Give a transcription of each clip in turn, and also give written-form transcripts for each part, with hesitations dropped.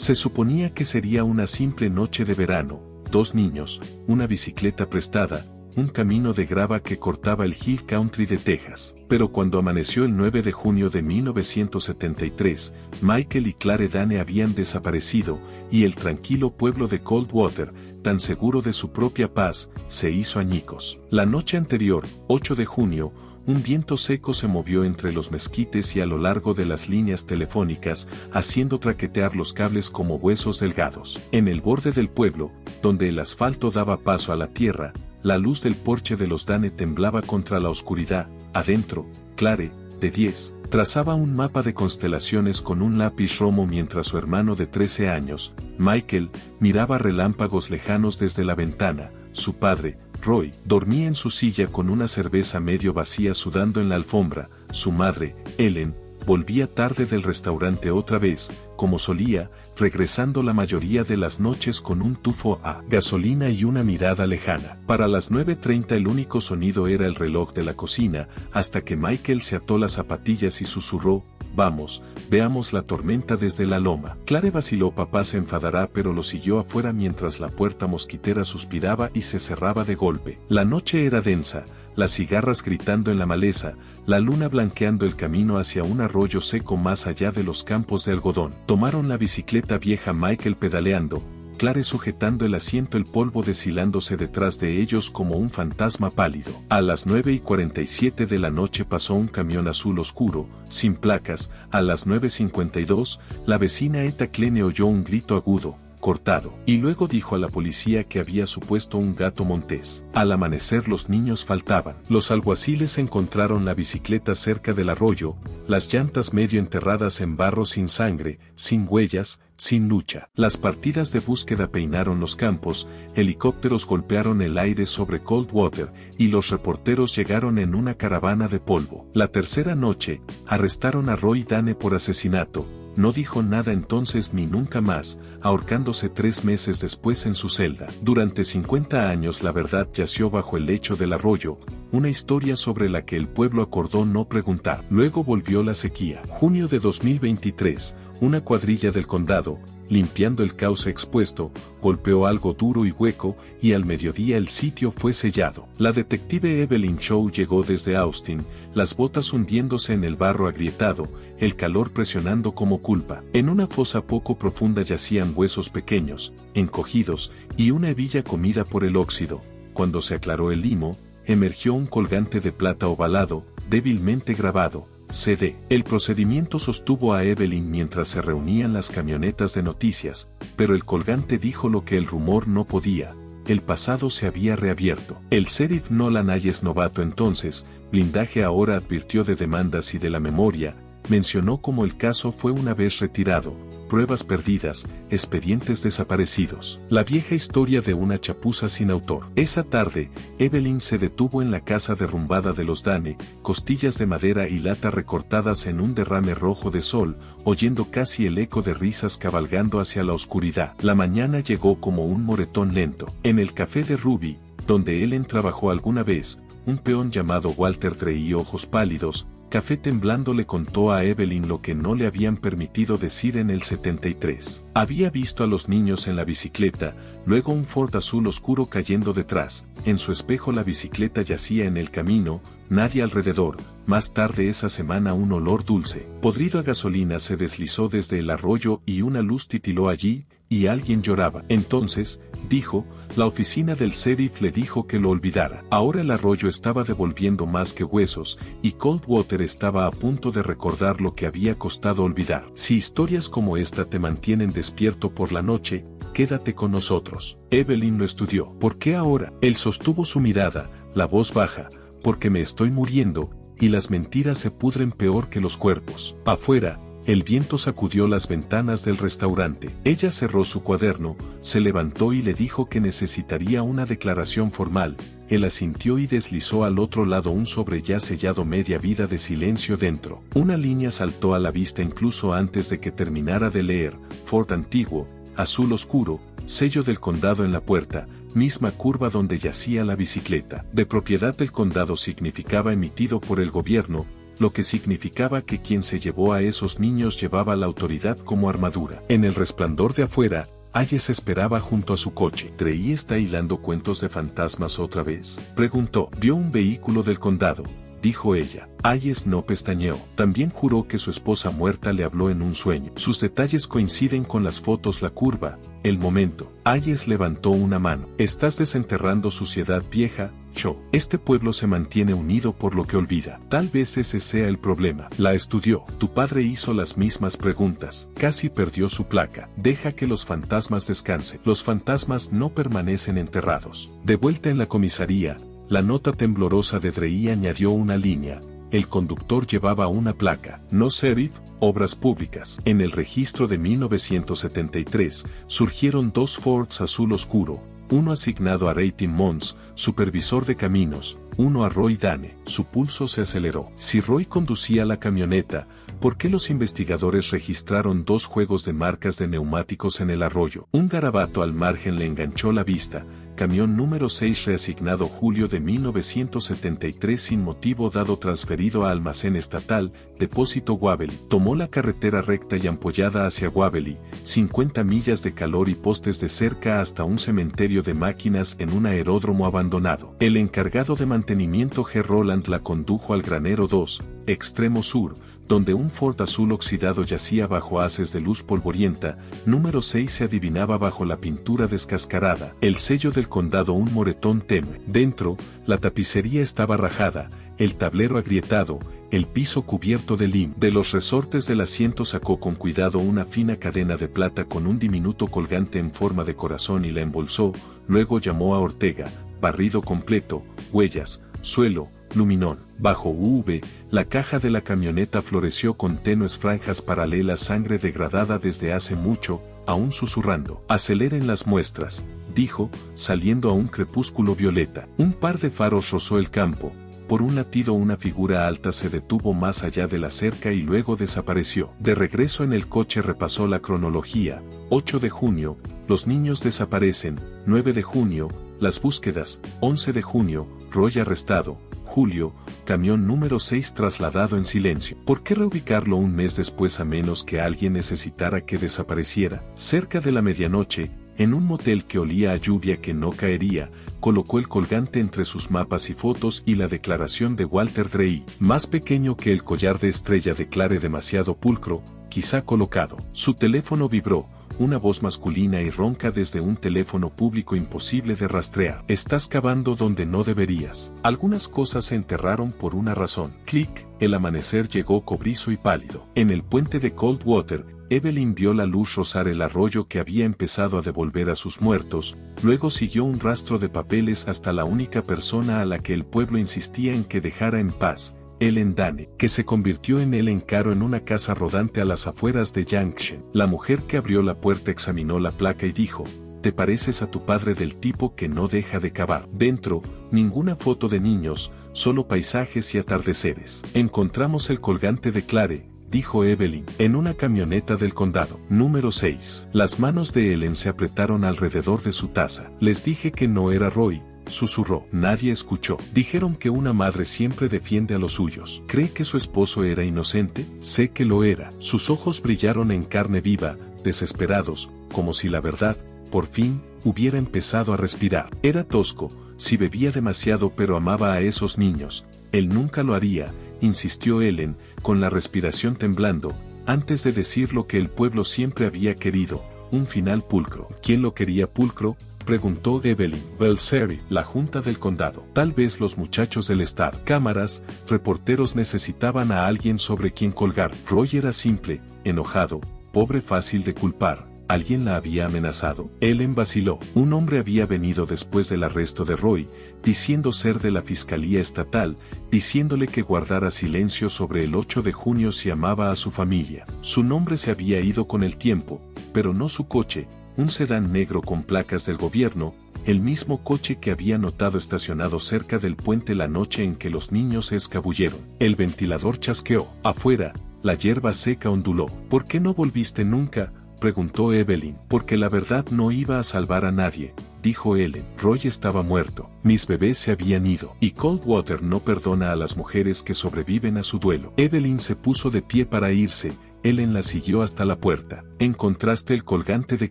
Se suponía que sería una simple noche de verano, 2 niños, una bicicleta prestada, un camino de grava que cortaba el Hill Country de Texas. Pero cuando amaneció el 9 de junio de 1973, Michael y Clare Dane habían desaparecido, y el tranquilo pueblo de Coldwater, tan seguro de su propia paz, se hizo añicos. La noche anterior, 8 de junio, un viento seco se movió entre los mezquites y a lo largo de las líneas telefónicas, haciendo traquetear los cables como huesos delgados. En el borde del pueblo, donde el asfalto daba paso a la tierra, la luz del porche de los Dane temblaba contra la oscuridad. Adentro, Clare, de 10, trazaba un mapa de constelaciones con un lápiz romo mientras su hermano de 13 años, Michael, miraba relámpagos lejanos desde la ventana. Su padre, Roy, dormía en su silla con una cerveza medio vacía sudando en la alfombra. Su madre, Ellen, volvía tarde del restaurante otra vez, como solía, regresando la mayoría de las noches con un tufo a gasolina y una mirada lejana. Para las 9:30 el único sonido era el reloj de la cocina, hasta que Michael se ató las zapatillas y susurró: «Vamos, veamos la tormenta desde la loma». Clare vaciló. Papá se enfadará, pero lo siguió afuera mientras la puerta mosquitera suspiraba y se cerraba de golpe. La noche era densa, las cigarras gritando en la maleza, la luna blanqueando el camino hacia un arroyo seco más allá de los campos de algodón. Tomaron la bicicleta vieja, Michael pedaleando, Clare sujetando el asiento, el polvo deshilándose detrás de ellos como un fantasma pálido. A las 9:47 de la noche pasó un camión azul oscuro, sin placas. A las 9:52, la vecina Etta Kleene oyó un grito agudo, cortado, y luego dijo a la policía que había supuesto un gato montés. Al amanecer los niños faltaban. Los alguaciles encontraron la bicicleta cerca del arroyo, las llantas medio enterradas en barro, sin sangre, sin huellas, sin lucha. Las partidas de búsqueda peinaron los campos, helicópteros golpearon el aire sobre Coldwater, y los reporteros llegaron en una caravana de polvo. La tercera noche, arrestaron a Roy Dane por asesinato. No dijo nada entonces ni nunca más, ahorcándose 3 meses después en su celda. Durante 50 años la verdad yació bajo el lecho del arroyo, una historia sobre la que el pueblo acordó no preguntar. Luego volvió la sequía. Junio de 2023, una cuadrilla del condado, limpiando el cauce expuesto, golpeó algo duro y hueco, y al mediodía el sitio fue sellado. La detective Evelyn Shaw llegó desde Austin, las botas hundiéndose en el barro agrietado, el calor presionando como culpa. En una fosa poco profunda yacían huesos pequeños, encogidos, y una hebilla comida por el óxido. Cuando se aclaró el limo, emergió un colgante de plata ovalado, débilmente grabado: CD. El procedimiento sostuvo a Evelyn mientras se reunían las camionetas de noticias, pero el colgante dijo lo que el rumor no podía: el pasado se había reabierto. El sheriff Nolan Hayes, novato entonces, blindaje ahora, advirtió de demandas y de la memoria, mencionó cómo el caso fue una vez retirado, pruebas perdidas, expedientes desaparecidos. La vieja historia de una chapuza sin autor. Esa tarde, Evelyn se detuvo en la casa derrumbada de los Dane, costillas de madera y lata recortadas en un derrame rojo de sol, oyendo casi el eco de risas cabalgando hacia la oscuridad. La mañana llegó como un moretón lento. En el café de Ruby, donde Ellen trabajó alguna vez, un peón llamado Walter Drey, ojos pálidos, café temblando, le contó a Evelyn lo que no le habían permitido decir en el 73. Había visto a los niños en la bicicleta, luego un Ford azul oscuro cayendo detrás. En su espejo la bicicleta yacía en el camino, nadie alrededor. Más tarde esa semana un olor dulce, podrido a gasolina se deslizó desde el arroyo y una luz titiló allí, y alguien lloraba. Entonces, dijo, la oficina del sheriff le dijo que lo olvidara. Ahora el arroyo estaba devolviendo más que huesos, y Coldwater estaba a punto de recordar lo que había costado olvidar. Si historias como esta te mantienen despierto por la noche, quédate con nosotros. Evelyn lo estudió. ¿Por qué ahora? Él sostuvo su mirada, la voz baja: porque me estoy muriendo, y las mentiras se pudren peor que los cuerpos. Afuera, el viento sacudió las ventanas del restaurante. Ella cerró su cuaderno, se levantó y le dijo que necesitaría una declaración formal. Él asintió y deslizó al otro lado un sobre ya sellado, media vida de silencio dentro. Una línea saltó a la vista incluso antes de que terminara de leer: Ford antiguo, azul oscuro, sello del condado en la puerta, misma curva donde yacía la bicicleta. De propiedad del condado significaba emitido por el gobierno. lo que significaba que quien se llevó a esos niños llevaba la autoridad como armadura. En el resplandor de afuera, Hayes esperaba junto a su coche. ¿Trey está hilando cuentos de fantasmas otra vez?, preguntó. Vio un vehículo del condado, dijo ella. Hayes no pestañeó. También juró que su esposa muerta le habló en un sueño. Sus detalles coinciden con las fotos. La curva, el momento. Hayes levantó una mano. Estás desenterrando suciedad vieja, Cho. Este pueblo se mantiene unido por lo que olvida. Tal vez ese sea el problema. La estudió. Tu padre hizo las mismas preguntas. Casi perdió su placa. Deja que los fantasmas descansen. Los fantasmas no permanecen enterrados. De vuelta en la comisaría, la nota temblorosa de Trey añadió una línea. El conductor llevaba una placa. No sheriff, obras públicas. En el registro de 1973, surgieron dos Fords azul oscuro, uno asignado a Ray Timmons, supervisor de caminos, uno a Roy Dane. Su pulso se aceleró. Si Roy conducía la camioneta, ¿por qué los investigadores registraron dos juegos de marcas de neumáticos en el arroyo? Un garabato al margen le enganchó la vista. Camión número 6 reasignado julio de 1973 sin motivo dado transferido a almacén estatal, depósito Waverly. Tomó la carretera recta y ampollada hacia Waverly, 50 millas de calor y postes de cerca hasta un cementerio de máquinas en un aeródromo abandonado. El encargado de mantenimiento G. Roland la condujo al granero 2, extremo sur, donde un Ford azul oxidado yacía bajo haces de luz polvorienta. Número 6 se adivinaba bajo la pintura descascarada, el sello del condado un moretón tenue. Dentro, la tapicería estaba rajada, el tablero agrietado, el piso cubierto de limo. De los resortes del asiento sacó con cuidado una fina cadena de plata con un diminuto colgante en forma de corazón y la embolsó. Luego llamó a Ortega. Barrido completo, huellas, suelo, luminón. Bajo UV, la caja de la camioneta floreció con tenues franjas paralelas. Sangre degradada desde hace mucho, aún susurrando. Aceleren las muestras, dijo, saliendo a un crepúsculo violeta. Un par de faros rozó el campo. Por un latido una figura alta se detuvo más allá de la cerca y luego desapareció. De regreso en el coche repasó la cronología. 8 de junio, los niños desaparecen. 9 de junio, las búsquedas. 11 de junio, Roy arrestado. Julio, camión número 6 trasladado en silencio. ¿Por qué reubicarlo un mes después a menos que alguien necesitara que desapareciera? Cerca de la medianoche, en un motel que olía a lluvia que no caería, colocó el colgante entre sus mapas y fotos y la declaración de Walter Trey. Más pequeño que el collar de estrella, declaré, demasiado pulcro, quizá colocado. Su teléfono vibró. Una voz masculina y ronca desde un teléfono público imposible de rastrear. Estás cavando donde no deberías. Algunas cosas se enterraron por una razón. Clic, el amanecer llegó cobrizo y pálido. En el puente de Coldwater, Evelyn vio la luz rozar el arroyo que había empezado a devolver a sus muertos. Luego siguió un rastro de papeles hasta la única persona a la que el pueblo insistía en que dejara en paz, Ellen Dane, que se convirtió en el encaro en una casa rodante a las afueras de Junction. La mujer que abrió la puerta examinó la placa y dijo, «Te pareces a tu padre, del tipo que no deja de cavar». Dentro, ninguna foto de niños, solo paisajes y atardeceres. «Encontramos el colgante de Clare», dijo Evelyn, «en una camioneta del condado. Número 6. Las manos de Ellen se apretaron alrededor de su taza. «Les dije que no era Roy», susurró. Nadie escuchó. «Dijeron que una madre siempre defiende a los suyos». ¿Cree que su esposo era inocente? Sé que lo era. Sus ojos brillaron en carne viva, desesperados, como si la verdad, por fin, hubiera empezado a respirar. Era tosco, si bebía demasiado, pero amaba a esos niños. Él nunca lo haría, insistió Ellen, con la respiración temblando, antes de decir lo que el pueblo siempre había querido, un final pulcro. ¿Quién lo quería pulcro?, preguntó Evelyn. «Well, Sherry, la junta del condado. Tal vez los muchachos del Star. Cámaras, reporteros necesitaban a alguien sobre quien colgar». Roy era simple, enojado, pobre, fácil de culpar. ¿Alguien la había amenazado? Ellen vaciló. Un hombre había venido después del arresto de Roy, diciendo ser de la Fiscalía Estatal, diciéndole que guardara silencio sobre el 8 de junio si amaba a su familia. Su nombre se había ido con el tiempo, pero no su coche, un sedán negro con placas del gobierno, el mismo coche que había notado estacionado cerca del puente la noche en que los niños se escabulleron. El ventilador chasqueó. Afuera, la hierba seca onduló. «¿Por qué no volviste nunca, preguntó Evelyn. Porque la verdad no iba a salvar a nadie, dijo Ellen. Roy estaba muerto. Mis bebés se habían ido. Y Coldwater no perdona a las mujeres que sobreviven a su duelo. Evelyn se puso de pie para irse. Ellen la siguió hasta la puerta. ¿Encontraste el colgante de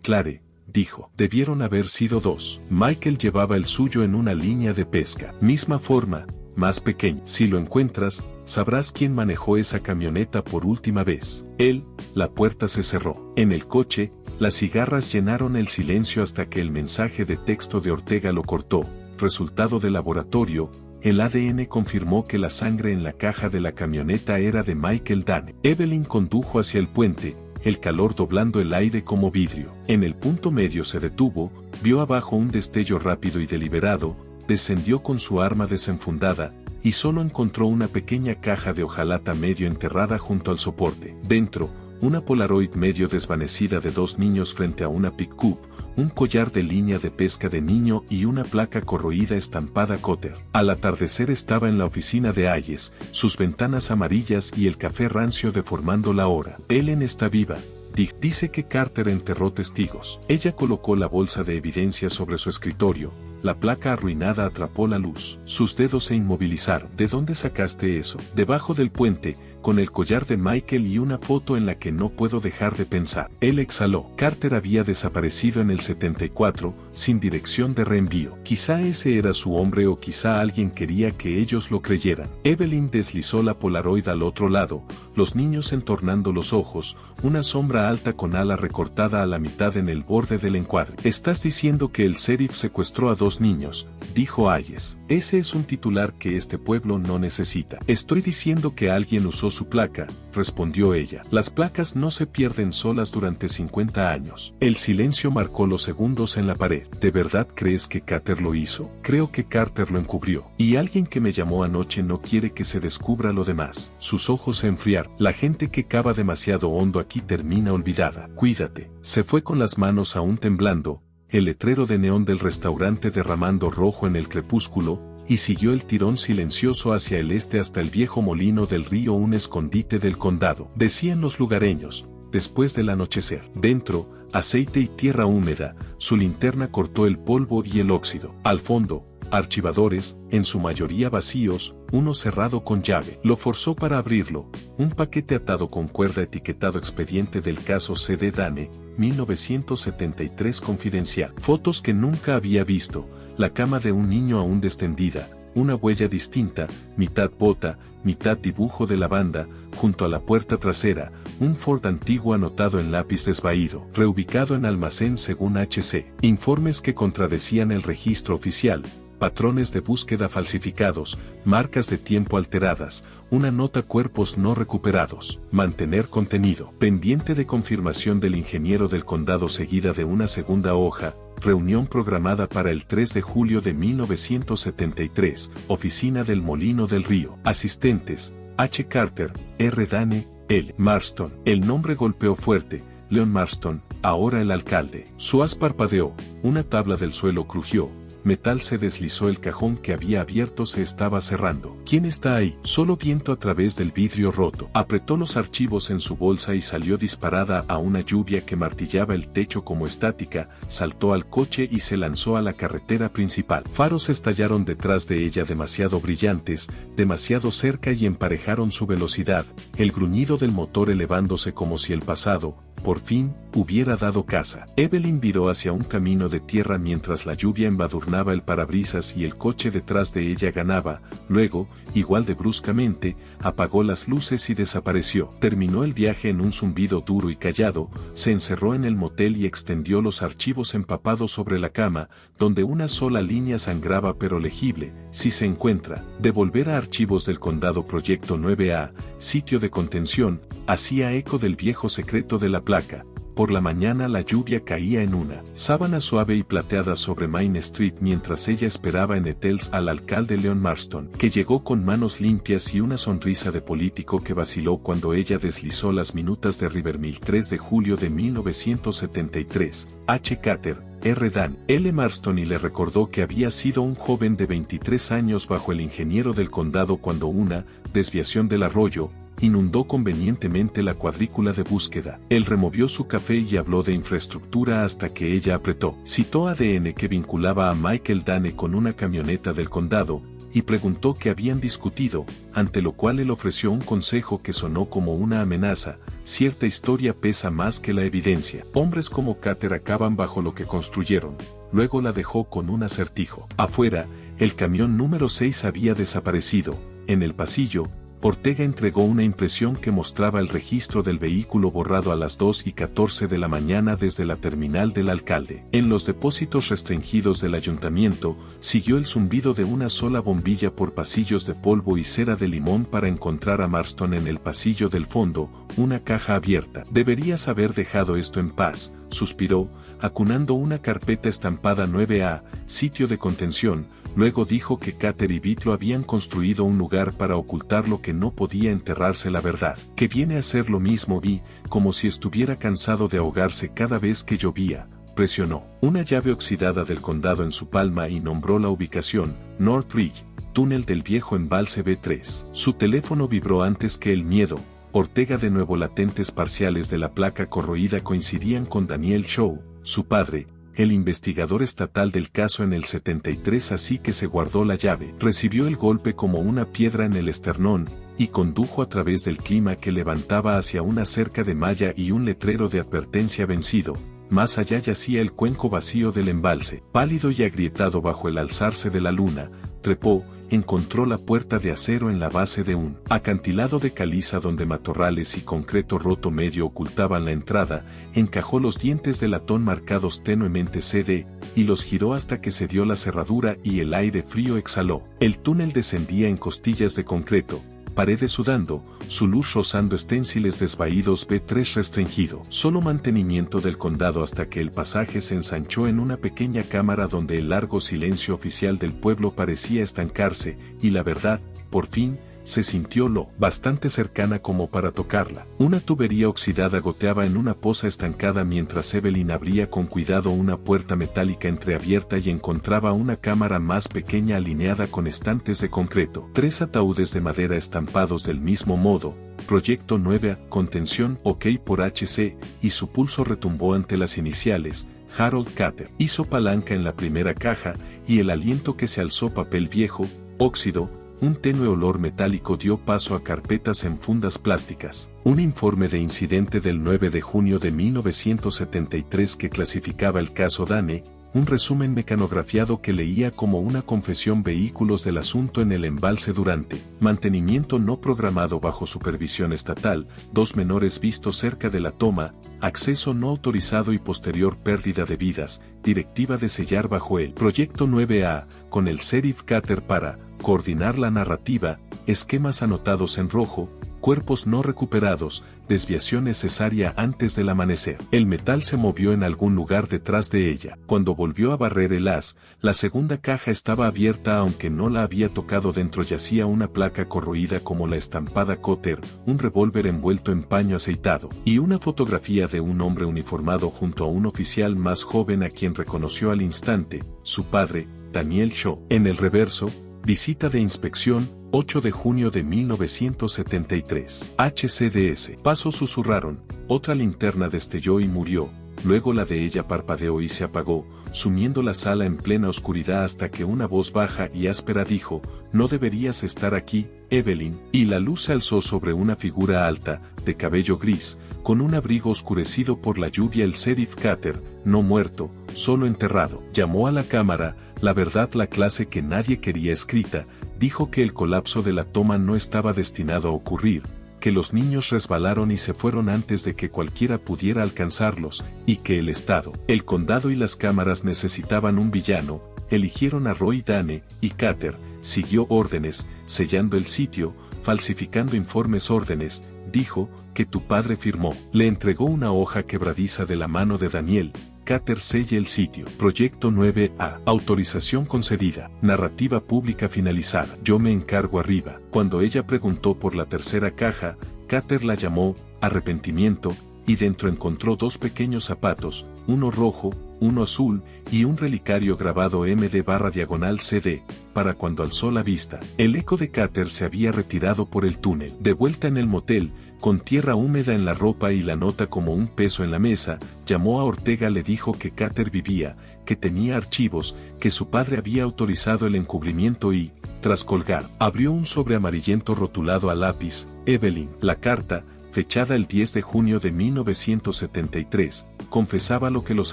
Clare?, dijo. Debieron haber sido dos. Michael llevaba el suyo en una línea de pesca. Misma forma, más pequeño. Si lo encuentras, sabrás quién manejó esa camioneta por última vez. Él. La puerta se cerró. En el coche, las cigarras llenaron el silencio hasta que el mensaje de texto de Ortega lo cortó. Resultado de laboratorio, el ADN confirmó que la sangre en la caja de la camioneta era de Michael Dane. Evelyn condujo hacia el puente, el calor doblando el aire como vidrio. En el punto medio se detuvo, vio abajo un destello rápido y deliberado, descendió con su arma desenfundada, y solo encontró una pequeña caja de hojalata medio enterrada junto al soporte. Dentro, una Polaroid medio desvanecida de dos niños frente a una pick-up, un collar de línea de pesca de niño y una placa corroída estampada Cotter. Al atardecer estaba en la oficina de Hayes, sus ventanas amarillas y el café rancio deformando la hora. Ellen está viva. Dice que Carter enterró testigos. Ella colocó la bolsa de evidencia sobre su escritorio. La placa arruinada atrapó la luz. Sus dedos se inmovilizaron. ¿De dónde sacaste eso? Debajo del puente, con el collar de Michael y una foto en la que no puedo dejar de pensar. Él exhaló. Carter había desaparecido en el 74, sin dirección de reenvío. Quizá ese era su hombre o quizá alguien quería que ellos lo creyeran. Evelyn deslizó la Polaroid al otro lado, los niños entornando los ojos, una sombra alta con ala recortada a la mitad en el borde del encuadre. Estás diciendo que el sheriff secuestró a dos niños, dijo Hayes. Ese es un titular que este pueblo no necesita. Estoy diciendo que alguien usó su placa, respondió ella. Las placas no se pierden solas durante 50 años. El silencio marcó los segundos en la pared. ¿De verdad crees que Carter lo hizo? Creo que Carter lo encubrió. Y alguien que me llamó anoche no quiere que se descubra lo demás. Sus ojos se enfriaron. La gente que cava demasiado hondo aquí termina olvidada. Cuídate. Se fue con las manos aún temblando, el letrero de neón del restaurante derramando rojo en el crepúsculo, y siguió el tirón silencioso hacia el este hasta el viejo molino del río, un escondite del condado, decían los lugareños, después del anochecer. Dentro, aceite y tierra húmeda, su linterna cortó el polvo y el óxido. Al fondo, archivadores, en su mayoría vacíos, uno cerrado con llave. Lo forzó para abrirlo, un paquete atado con cuerda etiquetado expediente del caso C.D. Dane, 1973 confidencial. Fotos que nunca había visto, la cama de un niño aún destendida, una huella distinta, mitad bota, mitad dibujo de lavanda, junto a la puerta trasera, un Ford antiguo anotado en lápiz desvaído, reubicado en almacén según HC. Informes que contradecían el registro oficial, patrones de búsqueda falsificados, marcas de tiempo alteradas, una nota cuerpos no recuperados, mantener contenido, pendiente de confirmación del ingeniero del condado seguida de una segunda hoja, reunión programada para el 3 de julio de 1973, oficina del Molino del Río, asistentes, H. Carter, R. Dane, L. Marston. El nombre golpeó fuerte, Leon Marston, ahora el alcalde. Su haz parpadeó, una tabla del suelo crujió. Metal se deslizó, el cajón que había abierto se estaba cerrando. ¿Quién está ahí? Solo viento a través del vidrio roto. Apretó los archivos en su bolsa y salió disparada a una lluvia que martillaba el techo como estática, saltó al coche y se lanzó a la carretera principal. Faros estallaron detrás de ella demasiado brillantes, demasiado cerca y emparejaron su velocidad, el gruñido del motor elevándose como si el pasado, por fin, hubiera dado caza. Evelyn viró hacia un camino de tierra mientras la lluvia embadurnaba el parabrisas y el coche detrás de ella ganaba. Luego, igual de bruscamente, apagó las luces y desapareció. Terminó el viaje en un zumbido duro y callado, se encerró en el motel y extendió los archivos empapados sobre la cama, donde una sola línea sangraba pero legible. Si se encuentra, devolver a archivos del condado Proyecto 9A, sitio de contención, hacía eco del viejo secreto de la placa. Por la mañana la lluvia caía en una sábana suave y plateada sobre Main Street mientras ella esperaba en Etels al alcalde Leon Marston, que llegó con manos limpias y una sonrisa de político que vaciló cuando ella deslizó las minutas de Rivermill. 3 de julio de 1973, H. Carter, R. Dan, L. Marston, y le recordó que había sido un joven de 23 años bajo el ingeniero del condado cuando una desviación del arroyo, inundó convenientemente la cuadrícula de búsqueda. Él removió su café y habló de infraestructura hasta que ella apretó. Citó ADN que vinculaba a Michael Dane con una camioneta del condado, y preguntó qué habían discutido, ante lo cual él ofreció un consejo que sonó como una amenaza: cierta historia pesa más que la evidencia. Hombres como Carter acaban bajo lo que construyeron. Luego la dejó con un acertijo. Afuera, el camión número 6 había desaparecido. En el pasillo, Ortega entregó una impresión que mostraba el registro del vehículo borrado a las 2:14 de la mañana desde la terminal del alcalde. En los depósitos restringidos del ayuntamiento, siguió el zumbido de una sola bombilla por pasillos de polvo y cera de limón para encontrar a Marston en el pasillo del fondo, una caja abierta. Deberías haber dejado esto en paz, suspiró, acunando una carpeta estampada 9A, sitio de contención. Luego dijo que Carter y Beat lo habían construido un lugar para ocultar lo que no podía enterrarse. La verdad, que viene a ser lo mismo. Vi, como si estuviera cansado de ahogarse cada vez que llovía. Presionó una llave oxidada del condado en su palma y nombró la ubicación: North Ridge, túnel del viejo embalse B3. Su teléfono vibró antes que el miedo. Ortega de nuevo. Latentes parciales de la placa corroída coincidían con Daniel Shaw, su padre, el investigador estatal del caso en el 73, así que se guardó la llave. Recibió el golpe como una piedra en el esternón, y condujo a través del clima que levantaba hacia una cerca de malla y un letrero de advertencia vencido. Más allá yacía el cuenco vacío del embalse, pálido y agrietado bajo el alzarse de la luna. Trepó, encontró la puerta de acero en la base de un acantilado de caliza donde matorrales y concreto roto medio ocultaban la entrada, encajó los dientes de latón marcados tenuemente CD, y los giró hasta que se dio la cerradura y el aire frío exhaló. El túnel descendía en costillas de concreto, paredes sudando, su luz rozando esténciles desvaídos. B3 restringido. Solo mantenimiento del condado hasta que el pasaje se ensanchó en una pequeña cámara donde el largo silencio oficial del pueblo parecía estancarse, y la verdad, por fin, se sintió lo bastante cercana como para tocarla. Una tubería oxidada goteaba en una poza estancada mientras Evelyn abría con cuidado una puerta metálica entreabierta y encontraba una cámara más pequeña alineada con estantes de concreto. 3 ataúdes de madera estampados del mismo modo. Proyecto 9A, contención OK por HC, y su pulso retumbó ante las iniciales. Harold Carter. Hizo palanca en la primera caja, y el aliento que se alzó: papel viejo, óxido. Un tenue olor metálico dio paso a carpetas en fundas plásticas. Un informe de incidente del 9 de junio de 1973 que clasificaba el caso Dane, un resumen mecanografiado que leía como una confesión: vehículos del asunto en el embalse durante mantenimiento no programado bajo supervisión estatal, 2 menores vistos cerca de la toma, acceso no autorizado y posterior pérdida de vidas, directiva de sellar bajo el Proyecto 9A, con el sheriff Carter para coordinar la narrativa, esquemas anotados en rojo, cuerpos no recuperados, desviación necesaria antes del amanecer. El metal se movió en algún lugar detrás de ella. Cuando volvió a barrer el haz, la segunda caja estaba abierta aunque no la había tocado. Dentro yacía una placa corroída como la estampada Cotter, un revólver envuelto en paño aceitado, y una fotografía de un hombre uniformado junto a un oficial más joven a quien reconoció al instante, su padre, Daniel Shaw. En el reverso, visita de inspección, 8 de junio de 1973. HCDS. Pasos susurraron, otra linterna destelló y murió, luego la de ella parpadeó y se apagó, sumiendo la sala en plena oscuridad hasta que una voz baja y áspera dijo: no deberías estar aquí, Evelyn, y la luz se alzó sobre una figura alta, de cabello gris, con un abrigo oscurecido por la lluvia. El sheriff Carter, no muerto, solo enterrado. Llamó a la cámara, la verdad, la clase que nadie quería escrita, dijo que el colapso de la toma no estaba destinado a ocurrir, que los niños resbalaron y se fueron antes de que cualquiera pudiera alcanzarlos, y que el Estado, el condado y las cámaras necesitaban un villano. Eligieron a Roy Dane, y Carter siguió órdenes, sellando el sitio, falsificando informes. Órdenes, dijo, que tu padre firmó. Le entregó una hoja quebradiza de la mano de Daniel. Carter selle el sitio. Proyecto 9A. Autorización concedida. Narrativa pública finalizada. Yo me encargo arriba. Cuando ella preguntó por la tercera caja, Carter la llamó arrepentimiento, y dentro encontró 2 pequeños zapatos, uno rojo, uno azul, y un relicario grabado MD/CD, para cuando alzó la vista. El eco de Carter se había retirado por el túnel. De vuelta en el motel, con tierra húmeda en la ropa y la nota como un peso en la mesa, llamó a Ortega. Le dijo que Carter vivía, que tenía archivos, que su padre había autorizado el encubrimiento y, tras colgar, abrió un sobre amarillento rotulado a lápiz, Evelyn. La carta, fechada el 10 de junio de 1973, confesaba lo que los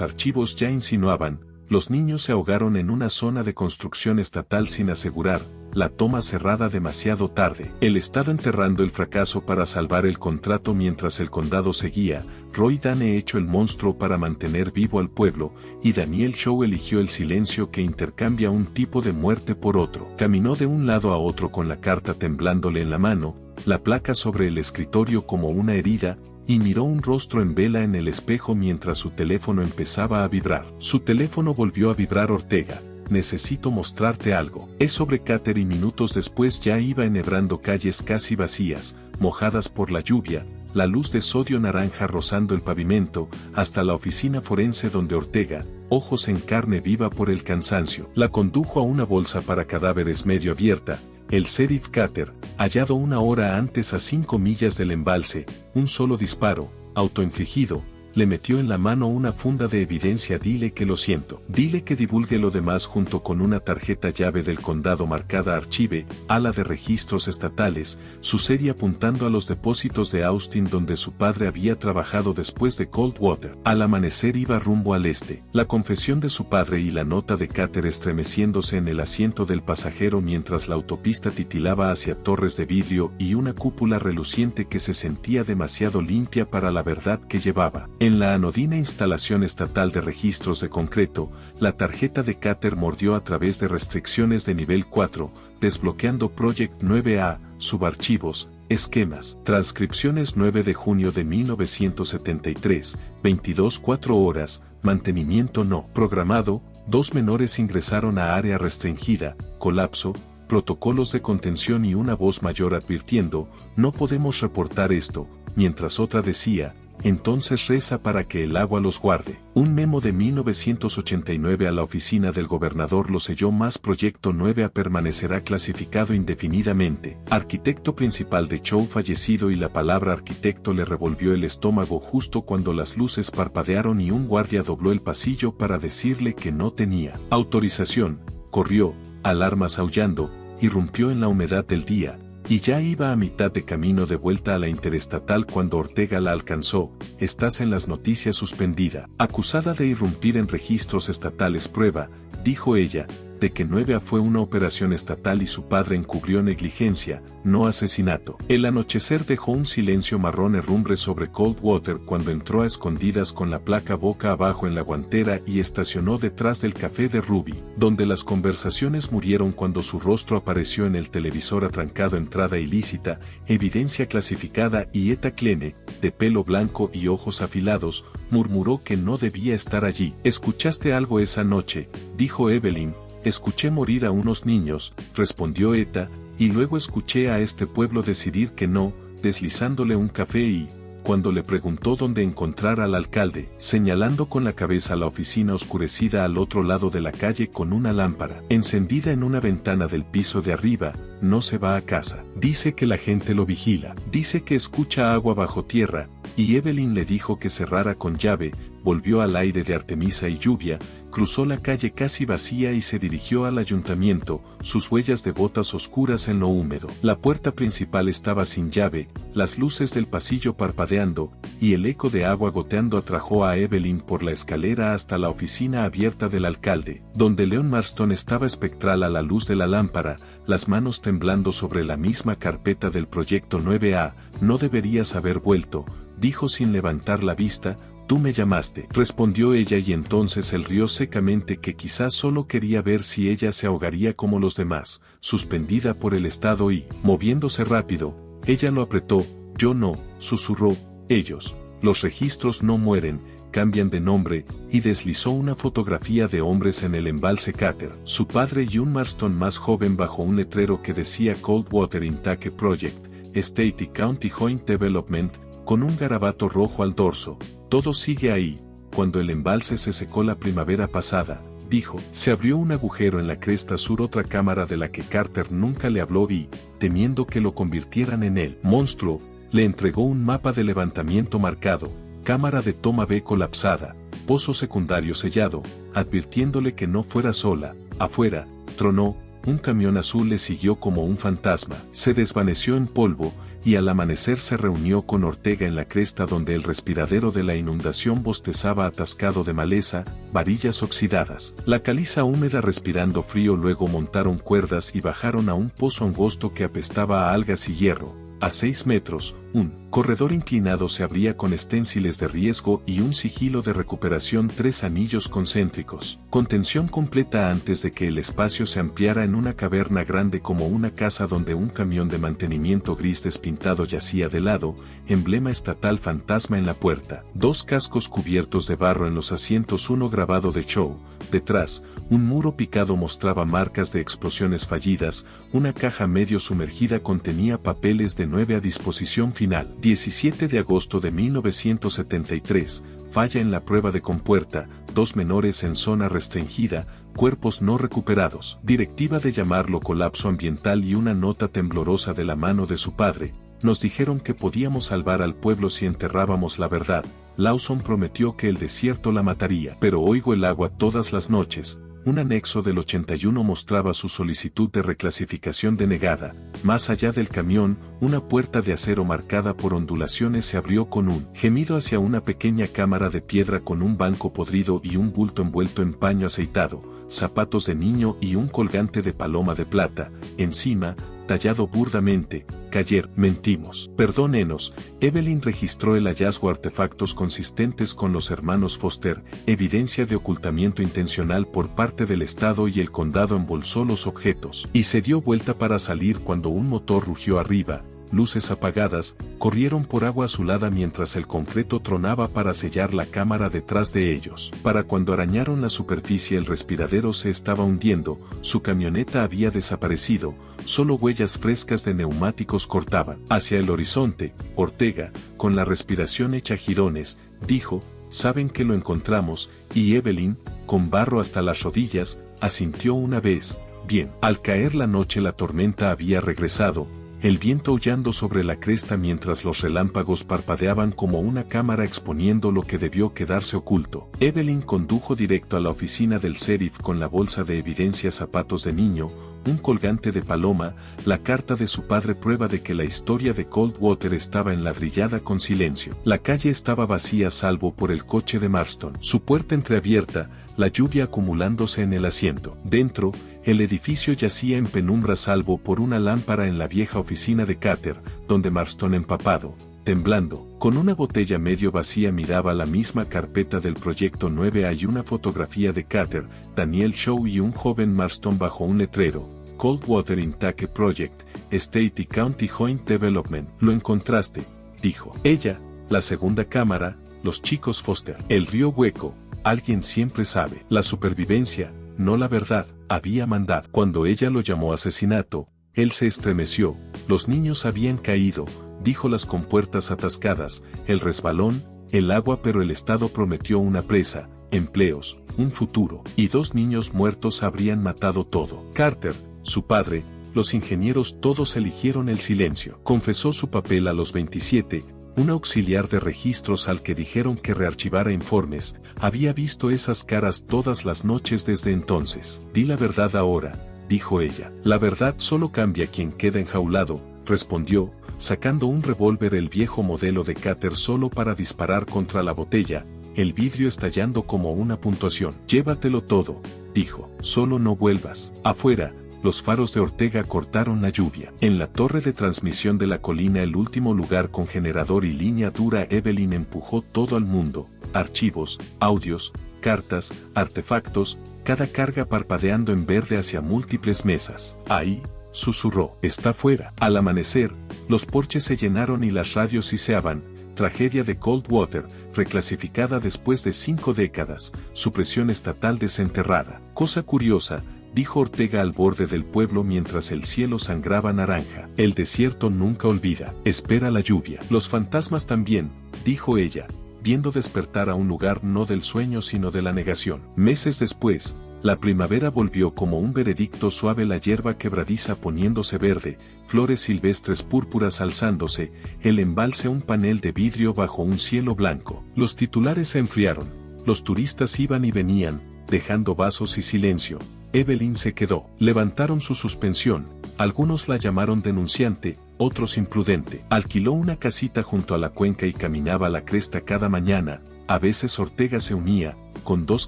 archivos ya insinuaban: los niños se ahogaron en una zona de construcción estatal sin asegurar, la toma cerrada demasiado tarde. El Estado enterrando el fracaso para salvar el contrato mientras el condado seguía, Roy Dane hecho el monstruo para mantener vivo al pueblo, y Daniel Shaw eligió el silencio que intercambia un tipo de muerte por otro. Caminó de un lado a otro con la carta temblándole en la mano, la placa sobre el escritorio como una herida, y miró un rostro en vela en el espejo mientras su teléfono empezaba a vibrar. Su teléfono volvió a vibrar. Ortega: necesito mostrarte algo. Es sobre Carter. Y minutos después ya iba enhebrando calles casi vacías, mojadas por la lluvia, la luz de sodio naranja rozando el pavimento, hasta la oficina forense donde Ortega, ojos en carne viva por el cansancio, la condujo a una bolsa para cadáveres medio abierta. El sheriff Carter, hallado una hora antes a 5 millas del embalse, un solo disparo, autoinfligido, le metió en la mano una funda de evidencia. Dile que lo siento. Dile que divulgue lo demás junto con una tarjeta llave del condado marcada Archive, ala de registros estatales, su serie apuntando a los depósitos de Austin donde su padre había trabajado después de Coldwater. Al amanecer iba rumbo al este. La confesión de su padre y la nota de Carter estremeciéndose en el asiento del pasajero mientras la autopista titilaba hacia torres de vidrio y una cúpula reluciente que se sentía demasiado limpia para la verdad que llevaba. En la anodina instalación estatal de registros de concreto, la tarjeta de Carter mordió a través de restricciones de nivel 4, desbloqueando Project 9A, subarchivos, esquemas, transcripciones. 9 de junio de 1973, 22:04 horas, mantenimiento no programado, 2 menores ingresaron a área restringida, colapso, protocolos de contención y una voz mayor advirtiendo: no podemos reportar esto, mientras otra decía: entonces reza para que el agua los guarde. Un memo de 1989 a la oficina del gobernador lo selló más. Proyecto 9A permanecerá clasificado indefinidamente. Arquitecto principal de Shaw fallecido. Y la palabra arquitecto le revolvió el estómago justo cuando las luces parpadearon y un guardia dobló el pasillo para decirle que no tenía autorización. Corrió, alarmas aullando, irrumpió en la humedad del día, y ya iba a mitad de camino de vuelta a la interestatal cuando Ortega la alcanzó. Estás en las noticias, suspendida. Acusada de irrumpir en registros estatales. Prueba, dijo ella, de que 9A fue una operación estatal y su padre encubrió negligencia, no asesinato. El anochecer dejó un silencio marrón herrumbre sobre Coldwater cuando entró a escondidas con la placa boca abajo en la guantera y estacionó detrás del café de Ruby, donde las conversaciones murieron cuando su rostro apareció en el televisor atrancado. Entrada ilícita, evidencia clasificada. Y Etta Kleene, de pelo blanco y ojos afilados, murmuró que no debía estar allí. ¿Escuchaste algo esa noche?, dijo Evelyn. Escuché morir a unos niños, respondió Etta, y luego escuché a este pueblo decidir que no, deslizándole un café y, cuando le preguntó dónde encontrar al alcalde, señalando con la cabeza la oficina oscurecida al otro lado de la calle con una lámpara encendida en una ventana del piso de arriba, no se va a casa. Dice que la gente lo vigila, dice que escucha agua bajo tierra, y Evelyn le dijo que cerrara con llave. Volvió al aire de Artemisa y lluvia, cruzó la calle casi vacía y se dirigió al ayuntamiento, sus huellas de botas oscuras en lo húmedo. La puerta principal estaba sin llave, las luces del pasillo parpadeando, y el eco de agua goteando atrajo a Evelyn por la escalera hasta la oficina abierta del alcalde, donde Leon Marston estaba espectral a la luz de la lámpara, las manos temblando sobre la misma carpeta del proyecto 9A. No deberías haber vuelto, dijo sin levantar la vista. Tú me llamaste, respondió ella, y entonces él rió secamente, que quizás solo quería ver si ella se ahogaría como los demás, suspendida por el Estado y, moviéndose rápido, ella lo apretó. Yo no, susurró, ellos, los registros no mueren, cambian de nombre, y deslizó una fotografía de hombres en el embalse Carter, su padre y un Marston más joven bajo un letrero que decía Coldwater Intake Project, State y County Joint Development, con un garabato rojo al dorso. Todo sigue ahí, cuando el embalse se secó la primavera pasada, dijo, se abrió un agujero en la cresta sur, otra cámara de la que Carter nunca le habló y, temiendo que lo convirtieran en el monstruo, le entregó un mapa de levantamiento marcado, cámara de toma B colapsada, pozo secundario sellado, advirtiéndole que no fuera sola. Afuera, tronó, un camión azul le siguió como un fantasma, se desvaneció en polvo, y al amanecer se reunió con Ortega en la cresta donde el respiradero de la inundación bostezaba atascado de maleza, varillas oxidadas, la caliza húmeda respirando frío. Luego montaron cuerdas y bajaron a un pozo angosto que apestaba a algas y hierro. A 6 metros, un corredor inclinado se abría con esténciles de riesgo y un sigilo de recuperación, 3 anillos concéntricos. Contención completa antes de que el espacio se ampliara en una caverna grande como una casa donde un camión de mantenimiento gris despintado yacía de lado, emblema estatal fantasma en la puerta. 2 cascos cubiertos de barro en los asientos, uno grabado de show. Detrás, un muro picado mostraba marcas de explosiones fallidas, una caja medio sumergida contenía papeles de 9 a disposición final. 17 de agosto de 1973, falla en la prueba de compuerta, 2 menores en zona restringida, cuerpos no recuperados. Directiva de llamarlo colapso ambiental y una nota temblorosa de la mano de su padre. Nos dijeron que podíamos salvar al pueblo si enterrábamos la verdad. Lawson prometió que el desierto la mataría. Pero oigo el agua todas las noches. Un anexo del 81 mostraba su solicitud de reclasificación denegada. Más allá del camión, una puerta de acero marcada por ondulaciones se abrió con un gemido hacia una pequeña cámara de piedra con un banco podrido y un bulto envuelto en paño aceitado, zapatos de niño y un colgante de paloma de plata. Encima, tallado burdamente, Cayer, mentimos. Perdónenos. Evelyn registró el hallazgo, artefactos consistentes con los hermanos Foster, evidencia de ocultamiento intencional por parte del Estado, y el condado embolsó los objetos y se dio vuelta para salir cuando un motor rugió arriba. Luces apagadas, corrieron por agua azulada mientras el concreto tronaba para sellar la cámara detrás de ellos. Para cuando arañaron la superficie el respiradero se estaba hundiendo, su camioneta había desaparecido, solo huellas frescas de neumáticos cortaban. Hacia el horizonte, Ortega, con la respiración hecha jirones, dijo, saben que lo encontramos, y Evelyn, con barro hasta las rodillas, asintió una vez. Bien, al caer la noche la tormenta había regresado, el viento aullando sobre la cresta mientras los relámpagos parpadeaban como una cámara exponiendo lo que debió quedarse oculto. Evelyn condujo directo a la oficina del sheriff con la bolsa de evidencia, zapatos de niño, un colgante de paloma, la carta de su padre, prueba de que la historia de Coldwater estaba enladrillada con silencio. La calle estaba vacía salvo por el coche de Marston, su puerta entreabierta, la lluvia acumulándose en el asiento. Dentro, el edificio yacía en penumbra salvo por una lámpara en la vieja oficina de Carter, donde Marston, empapado, temblando, con una botella medio vacía, miraba la misma carpeta del proyecto 9A y una fotografía de Carter, Daniel Shaw y un joven Marston bajo un letrero, Coldwater Intake Project, State y County Joint Development. Lo encontraste, dijo. Ella, la segunda cámara, los chicos Foster. El río hueco, alguien siempre sabe. La supervivencia, no la verdad, había mandado. Cuando ella lo llamó asesinato, él se estremeció. Los niños habían caído, dijo, las compuertas atascadas, el resbalón, el agua, pero el Estado prometió una presa, empleos, un futuro, y 2 niños muertos habrían matado todo. Carter, su padre, los ingenieros, todos eligieron el silencio. Confesó su papel a los 27, un auxiliar de registros al que dijeron que rearchivara informes, había visto esas caras todas las noches desde entonces. Di la verdad ahora, dijo ella. La verdad solo cambia quien queda enjaulado, respondió, sacando un revólver, el viejo modelo de Carter, solo para disparar contra la botella, el vidrio estallando como una puntuación. Llévatelo todo, dijo, solo no vuelvas. Afuera, los faros de Ortega cortaron la lluvia. En la torre de transmisión de la colina, el último lugar con generador y línea dura, Evelyn empujó todo al mundo, archivos, audios, cartas, artefactos, cada carga parpadeando en verde hacia múltiples mesas. Ahí, susurró, está fuera. Al amanecer, los porches se llenaron y las radios siseaban. Tragedia de Coldwater, reclasificada después de 5 décadas, supresión estatal desenterrada. Cosa curiosa, dijo Ortega al borde del pueblo mientras el cielo sangraba naranja. El desierto nunca olvida, espera la lluvia. Los fantasmas también, dijo ella, viendo despertar a un lugar no del sueño sino de la negación. Meses después, la primavera volvió como un veredicto suave, la hierba quebradiza poniéndose verde, flores silvestres púrpuras alzándose, el embalse un panel de vidrio bajo un cielo blanco. Los titulares se enfriaron, los turistas iban y venían, dejando vasos y silencio. Evelyn se quedó. Levantaron su suspensión, algunos la llamaron denunciante, otros imprudente. Alquiló una casita junto a la cuenca y caminaba a la cresta cada mañana. A veces Ortega se unía, con 2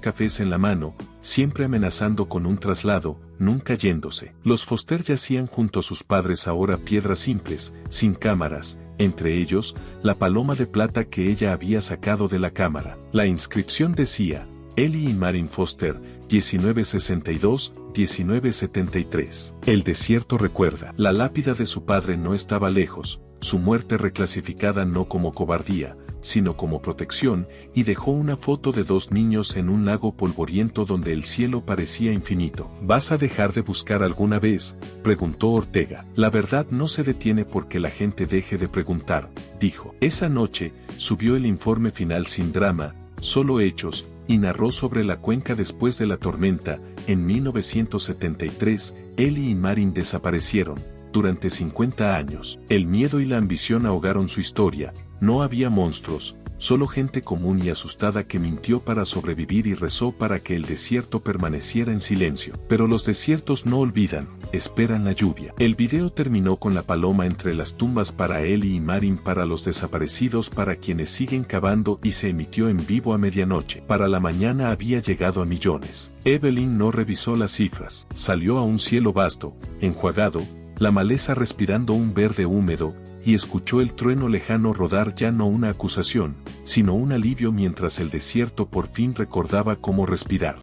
cafés en la mano, siempre amenazando con un traslado, nunca yéndose. Los Foster yacían junto a sus padres, ahora piedras simples, sin cámaras, entre ellos, la paloma de plata que ella había sacado de la cámara. La inscripción decía, Ellie y Marin Foster, 1962-1973. El desierto recuerda. La lápida de su padre no estaba lejos, su muerte reclasificada no como cobardía, sino como protección, y dejó una foto de 2 niños en un lago polvoriento donde el cielo parecía infinito. ¿Vas a dejar de buscar alguna vez?, preguntó Ortega. La verdad no se detiene porque la gente deje de preguntar, dijo. Esa noche, subió el informe final sin drama, solo hechos, y narró sobre la cuenca después de la tormenta. En 1973, Ellie y Marin desaparecieron. Durante 50 años, el miedo y la ambición ahogaron su historia. No había monstruos, solo gente común y asustada que mintió para sobrevivir y rezó para que el desierto permaneciera en silencio. Pero los desiertos no olvidan, esperan la lluvia. El video terminó con la paloma entre las tumbas para Ellie y Marin, para los desaparecidos, para quienes siguen cavando, y se emitió en vivo a medianoche. Para la mañana había llegado a millones. Evelyn no revisó las cifras. Salió a un cielo vasto, enjuagado, la maleza respirando un verde húmedo, y escuchó el trueno lejano rodar, ya no una acusación, sino un alivio, mientras el desierto por fin recordaba cómo respirar.